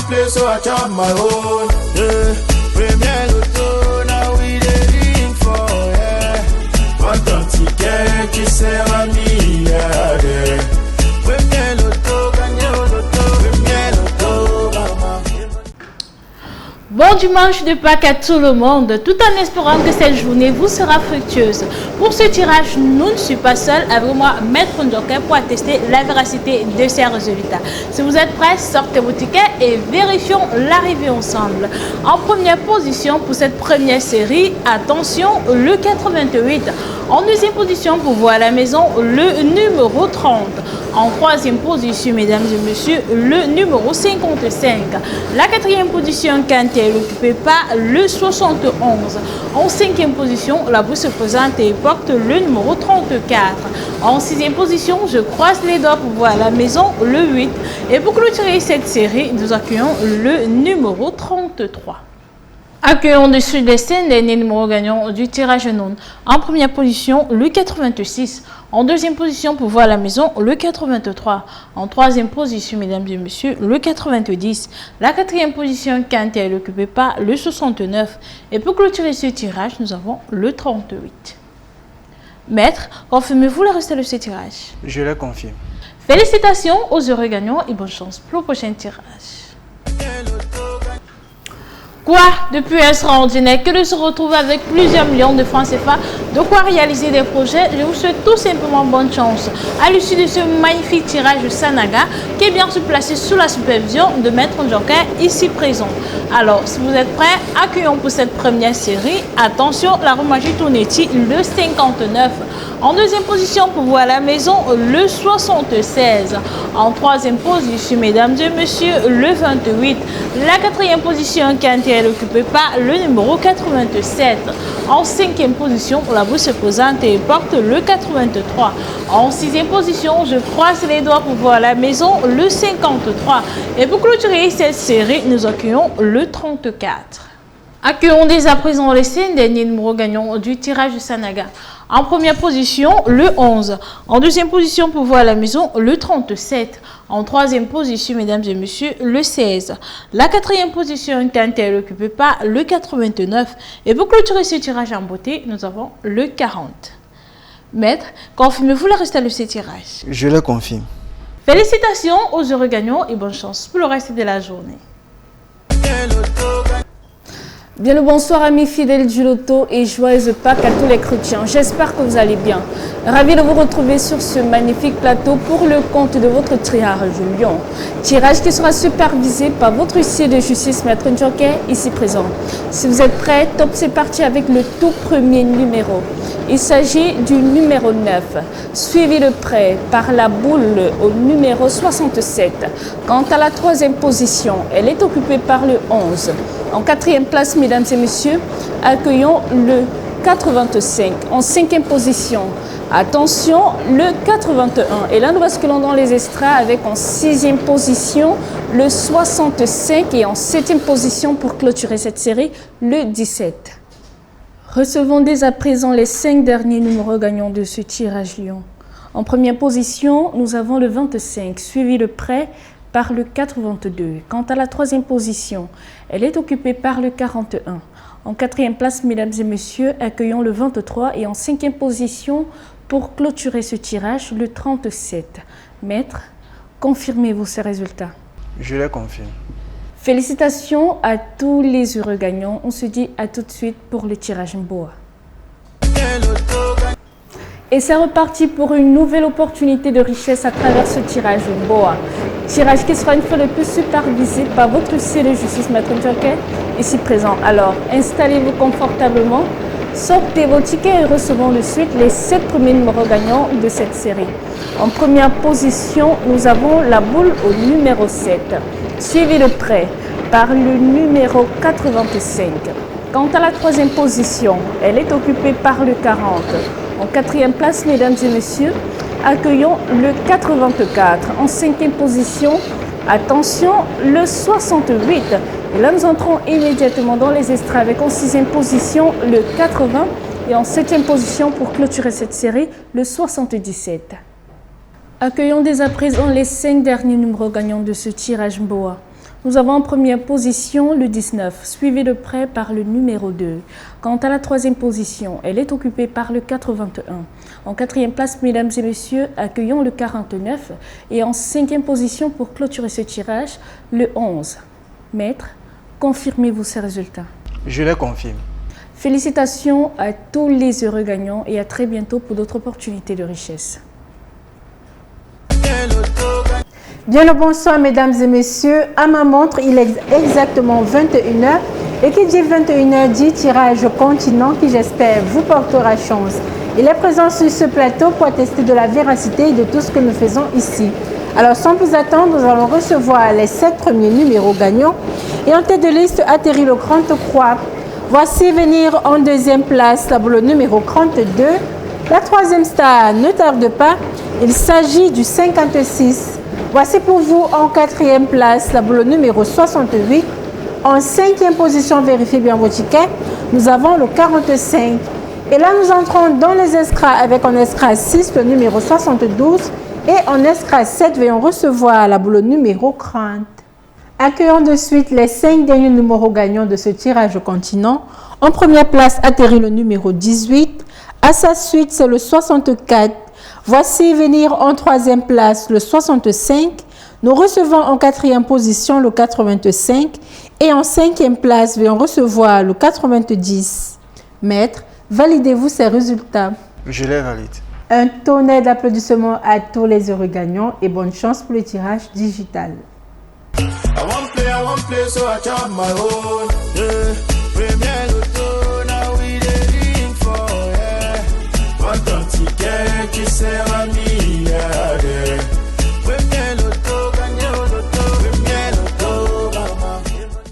play, so I chop my own. Yeah. Premier Loto, now we dey for, yeah. Pas ton ticket qui sert à milliardaire. Premier Loto, gagné au loto. Premier Loto, maman. Bon dimanche de Pâques à tout le monde, tout en espérant que cette journée vous sera fructueuse. Pour ce tirage, nous ne sommes pas seuls, avec moi, Maître Ndjoké, pour attester la véracité de ces résultats. Si vous êtes prêts, sortez vos tickets et vérifions l'arrivée ensemble. En première position pour cette première série, attention, le 88. En deuxième position pour voir à la maison, le numéro 30. En troisième position, mesdames et messieurs, le numéro 55. La quatrième position, quand elle n'occupait pas, le 71. En cinquième position, la bourse se présente et porte le numéro 34. En sixième position, je croise les doigts pour voir à la maison, le 8. Et pour clôturer cette série, nous accueillons le numéro 33. Accueillons dessus les 5 derniers numéros gagnants du tirage non. En première position, le 86. En deuxième position, pour voir à la maison, le 83. En troisième position, mesdames et messieurs, le 90. La quatrième position, quand elle n'occupait pas, le 69. Et pour clôturer ce tirage, nous avons le 38. Maître, confirmez-vous le résultat de ce tirage? Je le confirme. Félicitations aux heureux gagnants et bonne chance pour le prochain tirage. Quoi de plus extraordinaire que de se retrouver avec plusieurs millions de francs CFA, de quoi réaliser des projets? Je vous souhaite tout simplement bonne chance à l'issue de ce magnifique tirage de Sanaga qui est bien se placer sous la supervision de Maître Ndjoké ici présent. Alors, si vous êtes prêts, accueillons pour cette première série. Attention, la roue magique Tournetti, le 59. En deuxième position, pour voir à la maison, le 76. En troisième position, mesdames et messieurs, le 28. La quatrième position, quand elle n'occupait pas, le numéro 87. En cinquième position, la bourse se présente et porte le 83. En sixième position, je croise les doigts pour voir à la maison, le 53. Et pour clôturer cette série, nous accueillons le 34. Accueillons dès à présent les 5 derniers numéros gagnants du tirage de Sanaga. En première position, le 11. En deuxième position, pour voir à la maison, le 37. En troisième position, mesdames et messieurs, le 16. La quatrième position, quand elle n'occupait pas, le 89. Et pour clôturer ce tirage en beauté, nous avons le 40. Maître, confirmez-vous le résultat de ce tirage? Je le confirme. Félicitations aux heureux gagnants et bonne chance pour le reste de la journée. Bien le bonsoir amis fidèles du loto et joyeuse Pâques à tous les chrétiens. J'espère que vous allez bien. Ravi de vous retrouver sur ce magnifique plateau pour le compte de votre tirage Lion. Tirage qui sera supervisé par votre huissier de justice Maître Ndjoké ici présent. Si vous êtes prêts, top, c'est parti avec le tout premier numéro. Il s'agit du numéro 9, suivi de près par la boule au numéro 67. Quant à la troisième position, elle est occupée par le 11. En quatrième place, mesdames et messieurs, accueillons le 85. En cinquième position, attention, le 81. Et là, nous basculons dans les extras avec en sixième position le 65 et en septième position pour clôturer cette série, le 17. Recevons dès à présent les 5 derniers numéros gagnants de ce tirage Lion. En première position, nous avons le 25, suivi de près par le 82. Quant à la troisième position, elle est occupée par le 41. En quatrième place, mesdames et messieurs, accueillons le 23 et en cinquième position pour clôturer ce tirage, le 37. Maître, confirmez-vous ces résultats? Je le confirme. Félicitations à tous les heureux gagnants. On se dit à tout de suite pour le tirage Mboa. Et c'est reparti pour une nouvelle opportunité de richesse à travers ce tirage Mboa. Tirage qui sera une fois de plus supervisé par votre huissier de justice Maître Ndjoké ici présent. Alors, installez-vous confortablement, sortez vos tickets et recevons de suite les 7 premiers numéros gagnants de cette série. En première position, nous avons la boule au numéro 7, suivi de près par le numéro 85. Quant à la troisième position, elle est occupée par le 40. En quatrième place, mesdames et messieurs, accueillons le 84. En cinquième position, attention, le 68. Et là, nous entrons immédiatement dans les extraits avec en sixième position le 80 et en septième position pour clôturer cette série, le 77. Accueillons dès à présent les 5 derniers numéros gagnants de ce tirage Mboa. Nous avons en première position le 19, suivi de près par le numéro 2. Quant à la troisième position, elle est occupée par le 81. En quatrième place, mesdames et messieurs, accueillons le 49. Et en cinquième position, pour clôturer ce tirage, le 11. Maître, confirmez-vous ces résultats? Je les confirme. Félicitations à tous les heureux gagnants et à très bientôt pour d'autres opportunités de richesse. Bien le bonsoir mesdames et messieurs, à ma montre il est exactement 21h et qui dit 21h dit tirage continent qui j'espère vous portera chance. Il est présent sur ce plateau pour attester de la véracité de tout ce que nous faisons ici. Alors sans plus attendre, nous allons recevoir les 7 premiers numéros gagnants et en tête de liste atterrit le 33. Voici venir en deuxième place la boule numéro 32. La troisième star ne tarde pas, il s'agit du 56. Voici pour vous en quatrième place la boule numéro 68. En cinquième position, vérifiez bien vos tickets, nous avons le 45. Et là, nous entrons dans les escras avec en escras 6 le numéro 72 et en escras 7, veuillons recevoir la boule numéro 30. Accueillons de suite les 5 derniers numéros gagnants de ce tirage au continent. En première place atterrit le numéro 18. À sa suite, c'est le 64. Voici venir en troisième place le 65. Nous recevons en quatrième position le 85. Et en cinquième place, veuillons recevoir le 90. Maître, validez-vous ces résultats? Je les valide. Un tonnerre d'applaudissements à tous les heureux gagnants et bonne chance pour le tirage digital. I won't play, so I chop my own. Yeah.